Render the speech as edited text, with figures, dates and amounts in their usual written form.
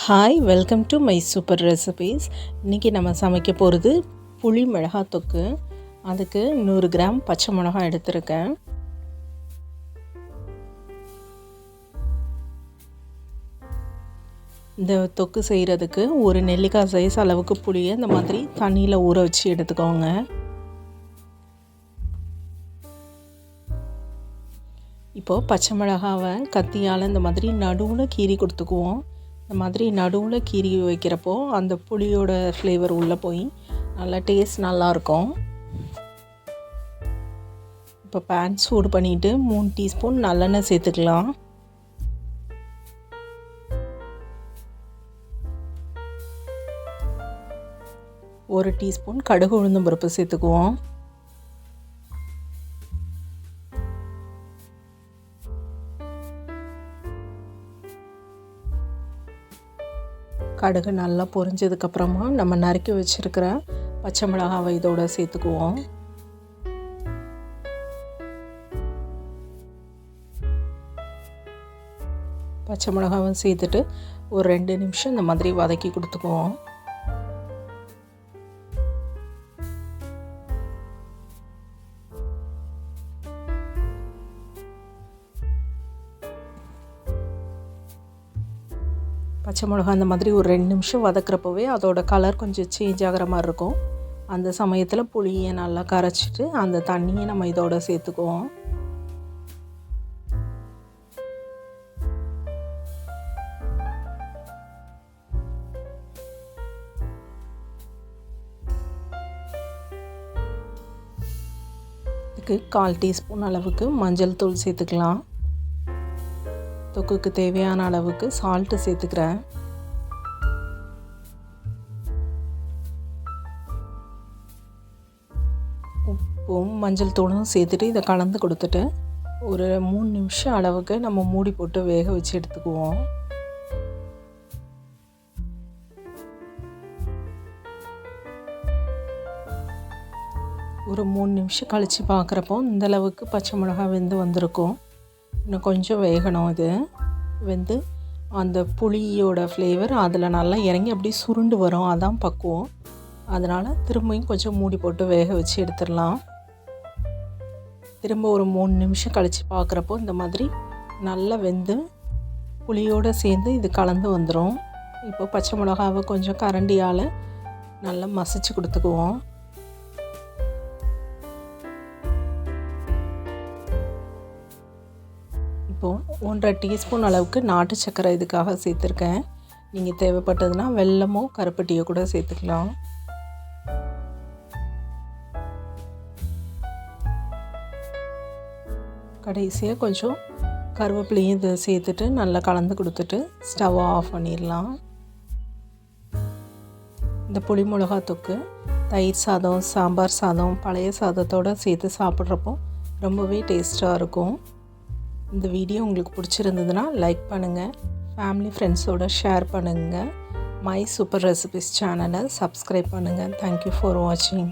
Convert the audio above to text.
Hi, welcome to my super recipes. இன்றைக்கி நம்ம சமைக்க போகிறது புளி மிளகாய் தொக்கு. அதுக்கு 100 கிராம் பச்சை மிளகாய் எடுத்திருக்கேன். இந்த தொக்கு செய்கிறதுக்கு ஒரு நெல்லிக்காய் சைஸ் அளவுக்கு புளியை இந்த மாதிரி தண்ணியில் ஊற வச்சு எடுத்துக்கோங்க. இப்போது பச்சை மிளகாவை கத்தியால் இந்த மாதிரி நடுவில் கீறி கொடுத்துக்குவோம். இந்த மாதிரி நடுவில் கீறி வைக்கிறப்போ அந்த புளியோட ஃப்ளேவர் உள்ளே போய் நல்லா டேஸ்ட் நல்லாயிருக்கும். இப்போ பேன் சூடு பண்ணிவிட்டு 3 டீஸ்பூன் நல்லெண்ணெய் சேர்த்துக்கலாம். ஒரு டீஸ்பூன் கடுகு உளுந்தம் பருப்பு சேர்த்துக்குவோம். கடுகு நல்லா பொரிஞ்சதுக்கப்புறமா நம்ம நறுக்கி வச்சுருக்கிற பச்சை மிளகாவை இதோட சேர்த்துக்குவோம். பச்சை மிளகாவை சேர்த்துட்டு ஒரு 2 நிமிஷம் இந்த மாதிரி வதக்கி கொடுத்துக்குவோம். பச்சை மிளகா அந்த மாதிரி ஒரு 2 நிமிஷம் வதக்கிறப்பவே அதோட கலர் கொஞ்சம் சேஞ்ச் ஆகிற மாதிரி இருக்கும். அந்த சமயத்தில் புளியை நல்லா கரைச்சிட்டு அந்த தண்ணியை நம்ம இதோட சேர்த்துக்குவோம். இதுக்கு 1/4 டீஸ்பூன் அளவுக்கு மஞ்சள் தூள் சேர்த்துக்கலாம். தொக்குக்கு தேவையான அளவுக்கு சால்ட்டு சேர்த்துக்கிறேன். உப்பும் மஞ்சள் தூளும் சேர்த்துட்டு இதை கலந்து கொடுத்துட்டு ஒரு 3 நிமிஷம் அளவுக்கு நம்ம மூடி போட்டு வேக வச்சு எடுத்துக்குவோம். ஒரு 3 நிமிஷம் கழித்து பார்க்குறப்போ இந்தளவுக்கு பச்சை மிளகாய் வெந்து வந்திருக்கும். இன்னும் கொஞ்சம் வேகணும். இது வந்து அந்த புளியோட ஃப்ளேவர் அதில் நல்லா இறங்கி அப்படியே சுருண்டு வரும். அதான் பக்குவம். அதனால் திரும்பியும் கொஞ்சம் மூடி போட்டு வேக வச்சு எடுத்துடலாம். திரும்ப ஒரு 3 நிமிஷம் கழித்து பார்க்குறப்போ இந்த மாதிரி நல்லா வெந்து புளியோடு சேர்ந்து இது கலந்து வந்துடும். இப்போ பச்சை மிளகாவை கொஞ்சம் கரண்டியால் நல்லா மசிச்சு கொடுத்துக்குவோம். இப்போது 1.5 டீஸ்பூன் அளவுக்கு நாட்டு சர்க்கரை இதுக்காக சேர்த்துருக்கேன். நீங்கள் தேவைப்பட்டதுன்னா வெல்லமோ கருப்பட்டியோ கூட சேர்த்துக்கலாம். கடைசியாக கொஞ்சம் கருவேப்பிலையும் இதை சேர்த்துட்டு நல்லா கலந்து கொடுத்துட்டு ஸ்டவ்வை ஆஃப் பண்ணிடலாம். இந்த புளி மிளகாய் தொக்கு தயிர் சாதம், சாம்பார் சாதம், பழைய சாதத்தோடு சேர்த்து சாப்பிட்றப்போ ரொம்பவே டேஸ்ட்டாக இருக்கும். இந்த வீடியோ உங்களுக்கு பிடிச்சிருந்ததுன்னா லைக் பண்ணுங்கள், ஃபேமிலி ஃப்ரெண்ட்ஸோடு ஷேர் பண்ணுங்கள். மை சூப்பர் ரெசிபீஸ் சேனலை சப்ஸ்கிரைப் பண்ணுங்கள். தேங்க்யூ ஃபார் வாட்சிங்.